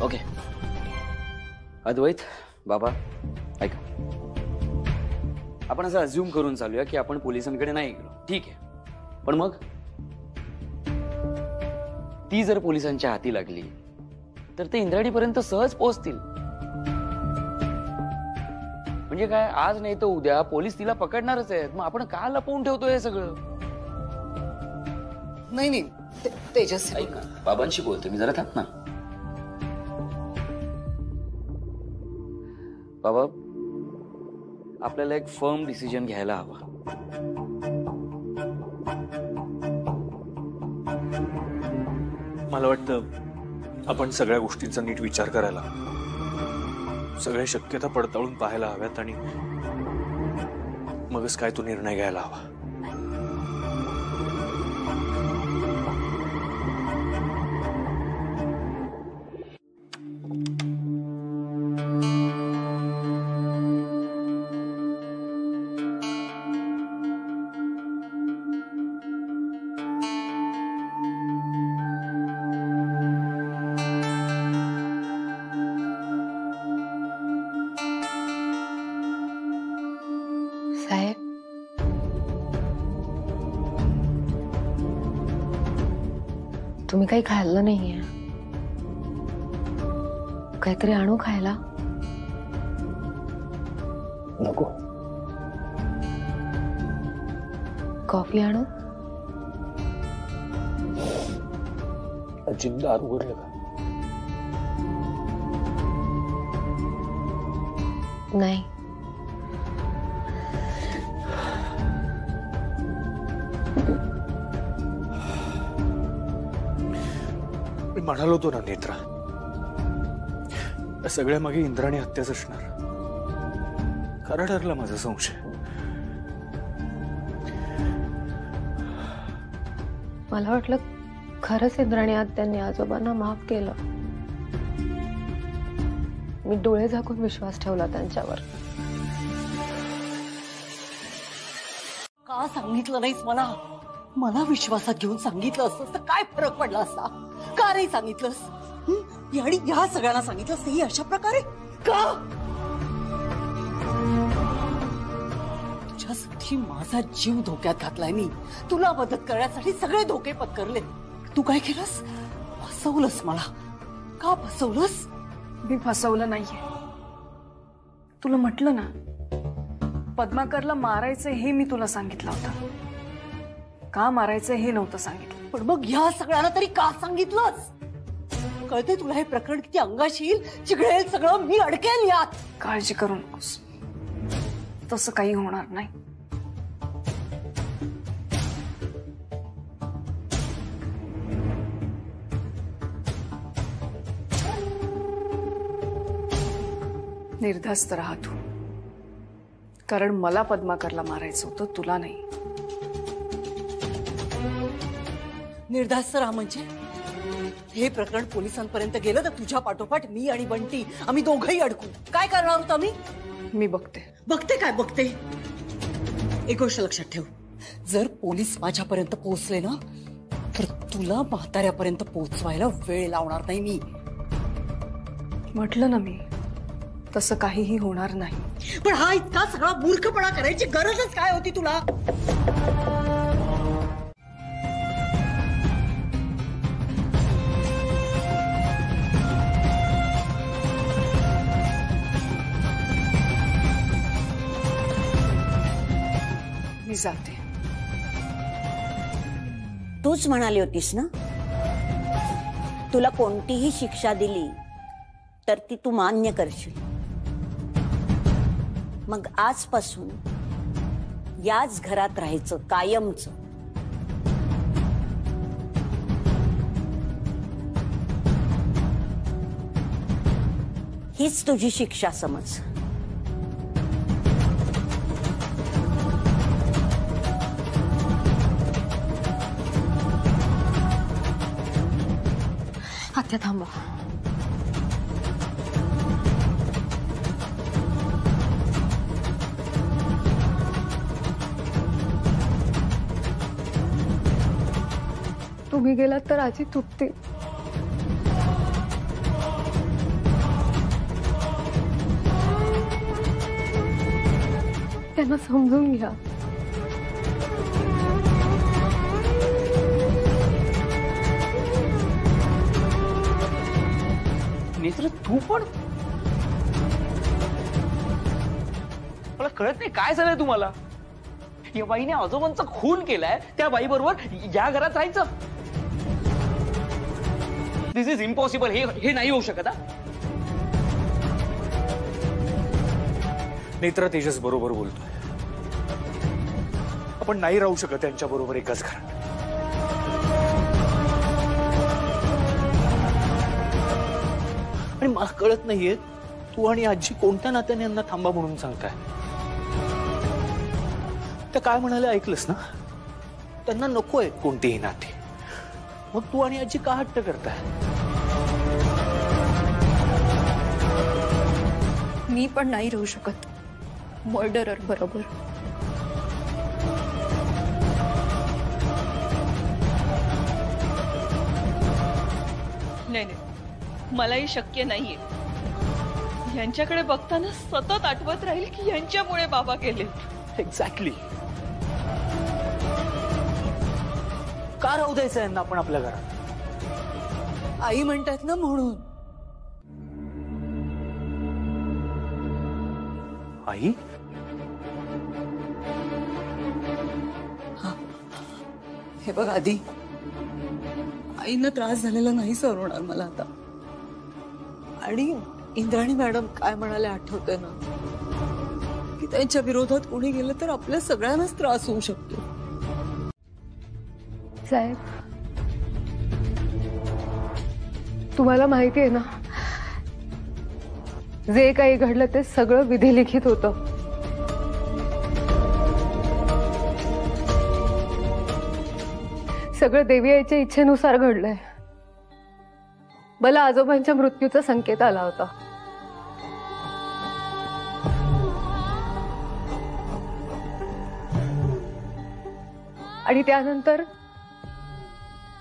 ओके अद्वैत, बाबा ऐका, आपण असं अज्युम करून चालूया की आपण पोलिसांकडे नाही गेलो, ठीक आहे. पण मग ती जर पोलिसांच्या हाती लागली तर ते इंद्राणीपर्यंत सहज पोहोचतील. म्हणजे काय, आज नाही तर उद्या पोलीस तिला पकडणारच आहेत. मग आपण का लपवून ठेवतोय हे सगळं? नाही तेजस्वी, ऐक ना, बाबांशी बोलते मी, जरा थांब ना. बाबा, आपल्याला एक फर्म डिसिजन घ्यायला हवा. मला वाटतं आपण सगळ्या गोष्टींचा नीट विचार करायला, सगळ्या शक्यता पडताळून पाहायला हव्यात आणि मगच काय तो निर्णय घ्यायला हवा. साहेब, तुम्ही काही खाल्लं नाहीये? काहीतरी आणू खायला? नको. कॉफी आणू? अजित दार उघडलं का? नाही. मी म्हणालो होतो ना नेत्रा, या सगळ्या मागे इंद्राणी हत्याच असणार. खरा ठरला माझा संशय. मला वाटलं खरंच इंद्राणी आत्यांनी आजोबांना माफ केलं. मी डोळे झाकून विश्वास ठेवला त्यांच्यावर. का सांगितलं नाहीस मला? मला विश्वासात घेऊन सांगितलं असतं तर काय फरक पडला असता? का नाही सांगितलंस? आणि ह्या सगळ्यांना सांगितलंस ही अशा प्रकारे का? तुझ्यासाठी माझा जीव धोक्यात घातलाय मी. तुला मदत करण्यासाठी सगळे धोके पत्करले. तू काय केलंस? फसवलंस मला. का फसवलंस? मी फसवलं नाहीये. तुला म्हटलं ना, पद्माकरला मारायचं हे मी तुला सांगितलं होतं. का मारायचं हे नव्हतं सांगितलं. पण मग ह्या सगळ्यांना तरी का सांगितलंस? कळते तुला हे प्रकरण किती अंगाशी येईल, चिघळेल सगळं, मी अडकेल यात. काळजी करू नकोस, तसं काही होणार नाही. निर्धास्त राहा तू, कारण मला पद्माकरला मारायचं होतं, तुला नाही. निर्धास्त राहा म्हणजे? हे प्रकरण पोलिसांपर्यंत गेलं तर तुझ्या पाठोपाठ मी आणि बंटी आम्ही दोघंही अडकू. काय करणार होत आम्ही? मी बघते. बघते काय बघते? एक गोष्ट लक्षात ठेव, जर पोलीस माझ्यापर्यंत पोहोचले ना तर तुला म्हाताऱ्यापर्यंत पोहोचवायला वेळ लावणार नाही मी. म्हटलं ना मी, तसं काहीही होणार नाही. पण हा इतका सगळा मूर्खपणा करायची गरजच काय होती तुला? मी जाते. तूच म्हणाली होतीस ना, तुला कोणतीही शिक्षा दिली तर ती तू मान्य करशील. मग आजपासून याच घरात राहायचं कायमचं. हीच तुझी शिक्षा समज. आत्या थांबा. तुम्ही गेलात तर आजी तुटते. त्यांना समजून घ्या. नेत्र, तू पण? मला कळत नाही काय झालंय तुम्हाला. या बाईने आजोबांचा खून केलाय, त्या बाई बरोबर या घरात राहायचं? दिस इज इम्पॉसिबल. हे नाही होऊ शकत. नेत्र, तेजस बरोबर बोलतोय. आपण नाही राहू शकत त्यांच्या बरोबर एकाच घरात. आणि मला कळत नाहीये, तू आणि आजी कोणत्या नात्याने यांना थांबा म्हणून सांगताय? त्या काय म्हणाले ऐकलंस ना? त्यांना नको आहे कोणतीही नाती. मग तू आणि आजी का हट्ट करताय? मी पण नाही राहू शकत मर्डरर बरोबर. नाही, मलाही शक्य नाहीये. यांच्याकडे बघताना सतत आठवत राहील की यांच्यामुळे बाबा गेले. एक्झॅक्टली. का राहू द्यायचं यांना आपण आपल्या घरात? आई म्हणतात ना म्हणून. आई? हा, हे बघ आधी, आईनं त्रास झालेला नाही सहन होणार मला आता. आणि इंद्राणी मॅडम काय म्हणाले आठवतंय ना, की त्यांच्या विरोधात कोणी गेलं तर आपल्या सगळ्यांनाच त्रास होऊ शकतो. साहेब, तुम्हाला माहिती आहे ना, जे काही घडलं ते सगळं विधिलिखित होतं. सगळं देवी आईच्या इच्छेनुसार घडलंय. मला आजोबांच्या मृत्यूचा संकेत आला होता. आणि त्यानंतर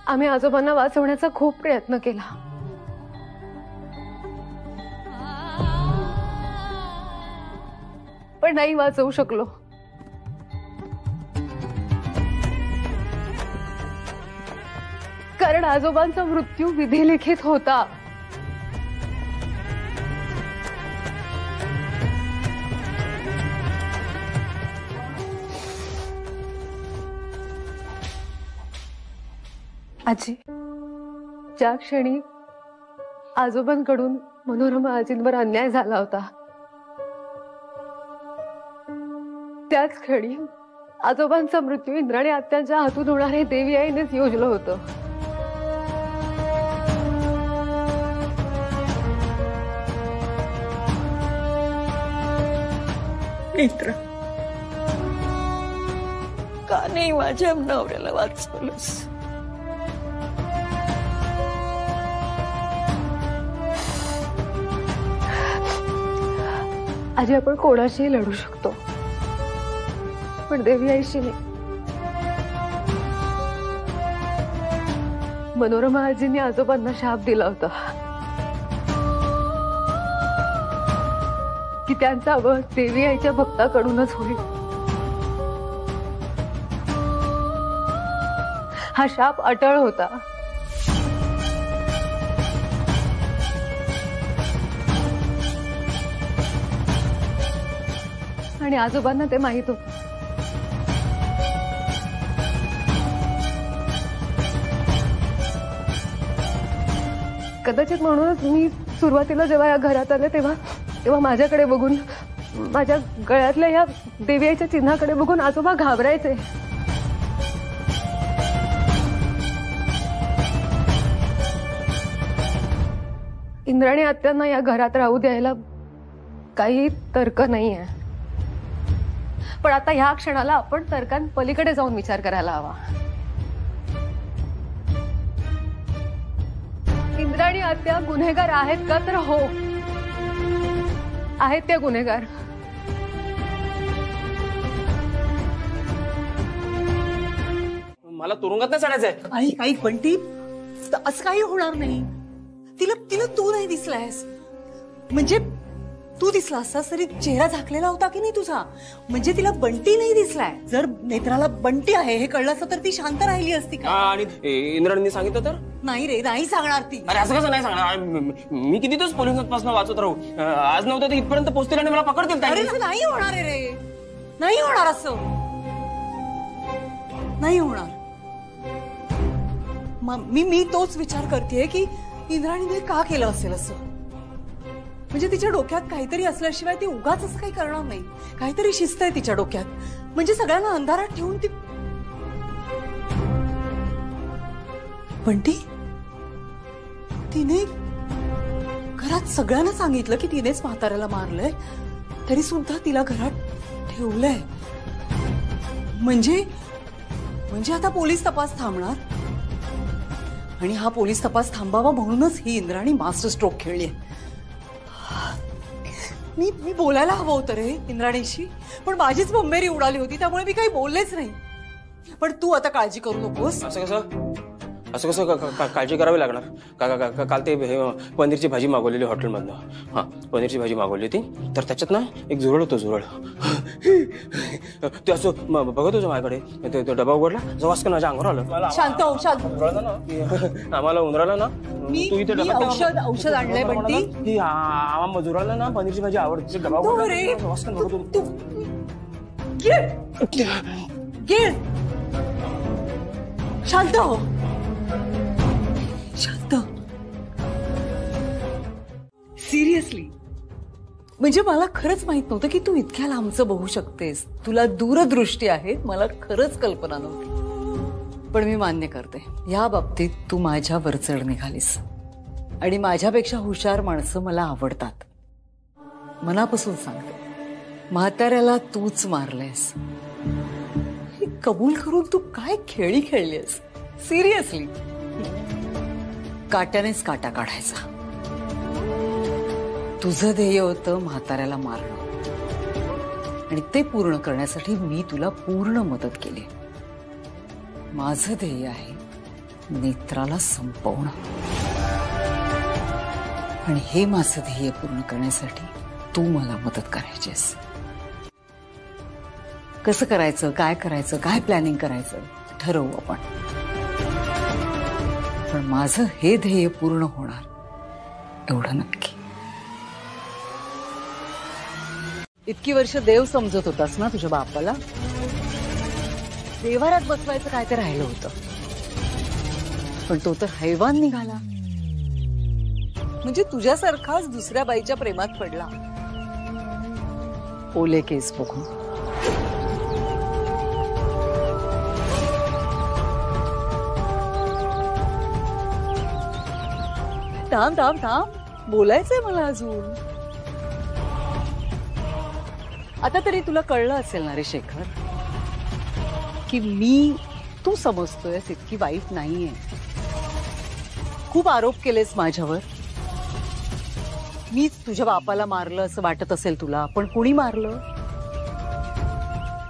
आम्ही आजोबांना वाचवण्याचा खूप प्रयत्न केला. पण नाही वाचवू शकलो. कारण आजोबांचा मृत्यू विधिलिखित होता. आजी, ज्या क्षणी आजोबांकडून मनोरमा आजींवर अन्याय झाला होता, त्याच क्षणी आजोबांचा मृत्यू इंद्राणी आत्यांच्या हातून होणार हे देवी आईनेच योजलं होतं. मित्र, का नाही माझ्या नवऱ्याला वाचवलंस? आजी, आपण कोणाशीही लढू शकतो, पण देवी आईशी नाही. मनोरमा आजींनी आजोबांना शाप दिला होता की त्यांचा वध देवी आईच्या भक्ताकडूनच होईल. हा शाप अटळ होता. आणि आजोबांना ते माहित होतं. कदाचित म्हणूनच मी सुरुवातीला जेव्हा या घरात आले तेव्हा माझ्याकडे बघून, माझ्या गळ्यातल्या या देवी आईच्या चिन्हाकडे बघून आजोबा घाबरायचे. इंद्राणी आत्यांना या घरात राहू द्यायला काही तर्क नाहीये. पण आता ह्या क्षणाला आपण तर्कांपलीकडे जाऊन विचार करायला हवा. इंद्राणी आत्या गुन्हेगार आहेत का? तर हो, आहेत त्या गुन्हेगार. मला तुरुंगात नाही चढायचंय. आई काही बंटी, असं काही होणार नाही. तिला तू नाही दिसलायस. म्हणजे तू दिसला असतास तरी चेहरा झाकलेला होता की नाही तुझा. म्हणजे तिला बंटी नाही दिसलाय. जर नेत्राला बंटी आहे हे कळलं असतं तर ती शांत राहिली असती का? आणि इंद्राणींनी सांगितलं तर? नाही रे, नाही सांगणार ती. अरे असं कसं नाही सांगणार? मी किती दिवस पोलिसांपासून वाचत राहू. आज नव्हतं तर इथपर्यंत पोहोचतील आणि मला पकडतील. अरे नाही होणार आहे रे, नाही होणार. असं नाही होणार. मी तोच विचार करतेय की इंद्राणीने का केलं असेल असं. म्हणजे तिच्या डोक्यात काहीतरी असल्याशिवाय ती उगाच असं काही करणार नाही. काहीतरी शिस्त आहे तिच्या डोक्यात. म्हणजे सगळ्यांना अंधारात ठेवून ती. पण तिने घरात सगळ्यांना सांगितलं की तिनेच म्हाताऱ्याला मारलंय, तरी सुद्धा तिला घरात ठेवलंय. म्हणजे आता पोलीस तपास थांबणार. आणि हा पोलीस तपास थांबावा म्हणूनच ही इंद्राणी मास्टर स्ट्रोक खेळली. मी बोलायला हवं होतं रे इंद्राणीशी, पण माझीच बंबेरी उडाली होती त्यामुळे मी काही बोललेच नाही. पण तू आता काळजी करू नकोस. असं कसं काळजी करावी लागणार? काल ते पनीरची भाजी मागवलेली हॉटेलमधनं. हा, पनीरची भाजी मागवली होती, तर त्याच्यात ना एक झुरळ होतं. झुरळ ते असं बघत होतं माझ्याकडे. तो डबा उघडला, जवळ माझ्या अंगावर आलं. शांत हो, शांत. आम्हाला उंदराला ना तू इथे औषध आणलंय बंटी. मजुराला ना पनीरची भाजी आवडते. डबा शांत हो, शांत. सिरियसली, म्हणजे मला खरंच माहित नव्हतं की तू इतक्या लांबचं बघू शकतेस. तुला दूरदृष्टी आहे, मला खरंच कल्पना नव्हती. पण मी मान्य करते, या बाबतीत तू माझ्या वरचढ निघालीस. आणि माझ्यापेक्षा हुशार माणसं मला आवडतात. मनापासून सांगते, म्हाताऱ्याला तूच मारलेस. हे कबूल करून तू काय खेळी खेळलीस. सिरियसली, काट्यानेच काटा काढायचा. तुझं ध्येय होतं म्हाताऱ्याला मारणं, आणि ते पूर्ण करण्यासाठी मी तुला पूर्ण मदत केली. माझं ध्येय आहे नेत्राला संपवणं, आणि हे माझं ध्येय पूर्ण करण्यासाठी तू मला मदत करायचीस. कसं करायचं, काय प्लॅनिंग करायचं ठरवू आपण. पण माझं हे ध्येय पूर्ण होणार एवढं नक्की. इतकी वर्ष देव समजत होतास ना तुझ्या बापाला. देवारात बसवायचं काय ते राहिलं होतं, पण तो तर हैवान निघाला. म्हणजे तुझ्यासारखाच दुसऱ्या बाईच्या प्रेमात पडला. ओले केस बघून. थांब थांब थांब, बोलायचंय मला अजून. आता तरी तुला कळलं असेल ना रे शेखर, की मी तू समजतोयस इतकी वाईट नाहीये. खूप आरोप केलेस माझ्यावर. मीच तुझ्या बापाला मारलं असं वाटत असेल तुला, पण कुणी मारलं?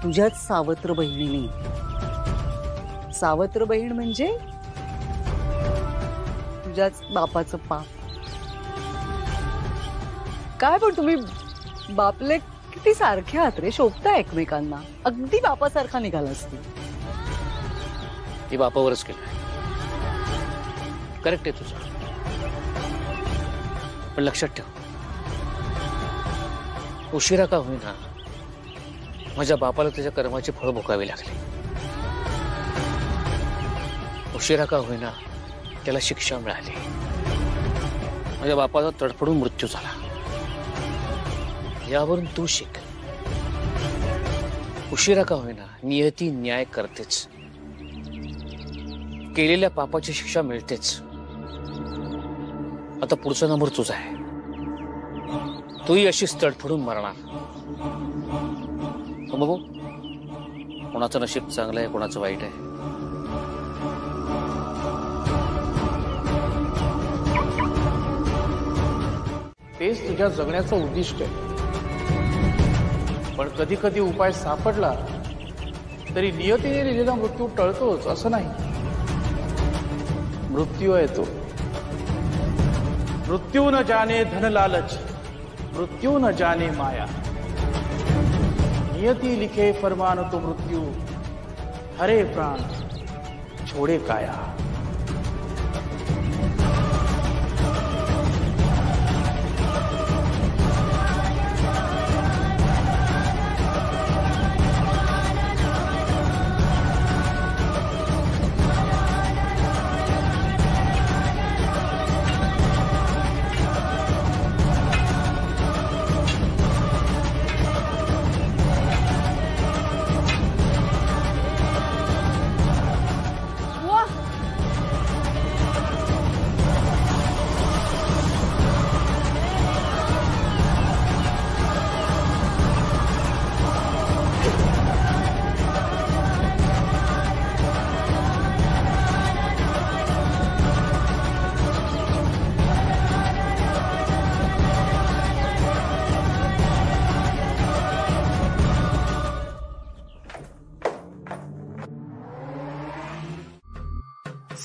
तुझ्याच सावत्र बहिणीने. सावत्र बहीण म्हणजे तुझ्याच बापाचं पाप. काय पण तुम्ही बापले किती सारखे आहात रे, शोभता एकमेकांना. अगदी बापासारखा निघालास तू. ती बापावरच केलं. करेक्ट आहे तुझं, पण लक्षात ठेव, उशिरा का होईना माझ्या बापाला त्याच्या कर्माची फळ भोगावी लागली. उशिरा का होईना त्याला शिक्षा मिळाली. माझ्या बापाचा तडफडून मृत्यू झाला. यावरून तू शिक. उशिरा का होईना नियती न्याय करतेच. केलेल्या पापाची शिक्षा मिळतेच. आता पुढचा नंबर तुझा आहे. तूही अशीच तडफडून मरणार. बघू कोणाचं नशीब चांगलं आहे, कोणाचं वाईट आहे. तेच तुझ्या जगण्याचं उद्दिष्ट आहे. पण कधी कधी उपाय सापडला तरी नियतीने लिहिलेला मृत्यू टळतोच असं नाही. मृत्यू आहे तो. मृत्यू न जाने धन लालच, मृत्यू न जाने माया. नियति लिखे फरमान तो मृत्यू, हरे प्राण छोड़े काया.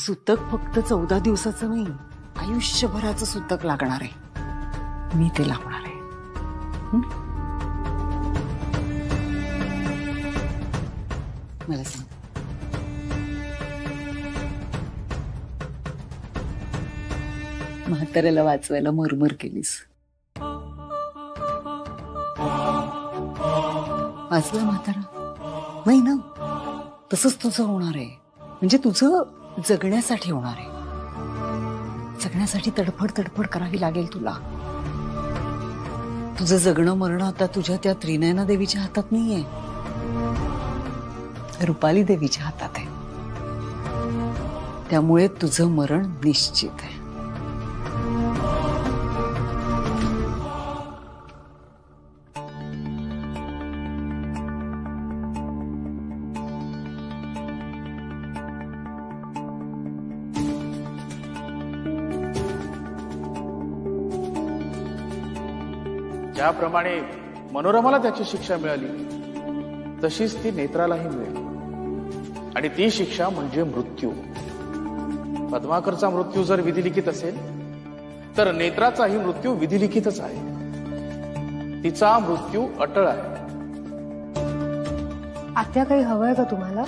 सुतक फक्त 14 दिवसाचं नाही, आयुष्यभराचं सुतक लागणार आहे. मी ते लावणार आहे. मला सांग, म्हाताऱ्याला वाचवायला मरमर केलीस. वाचला म्हातारा नाही ना, तसंच तुझं होणार आहे. म्हणजे तुझं जगण्यासाठी होणार आहे. जगण्यासाठी तडफड तडफड करावी लागेल तुला. तुझं जगणं मरण आता तुझ्या त्या त्रिनयना देवीच्या हातात नाहीये, रुपाली देवीच्या हातात आहे. त्यामुळे तुझं मरण निश्चित आहे. ज्याप्रमाणे मनोरमाला त्याची शिक्षा मिळाली तशीच ती नेत्रालाही मिळेल, आणि ती शिक्षा म्हणजे मृत्यू. पद्माकरचा मृत्यू जर विधिलिखित असेल तर नेत्राचाही मृत्यू विधिलिखितच आहे. तिचा मृत्यू अटळ आहे. आत्या काही हवंय का तुम्हाला?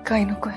काही नकोय.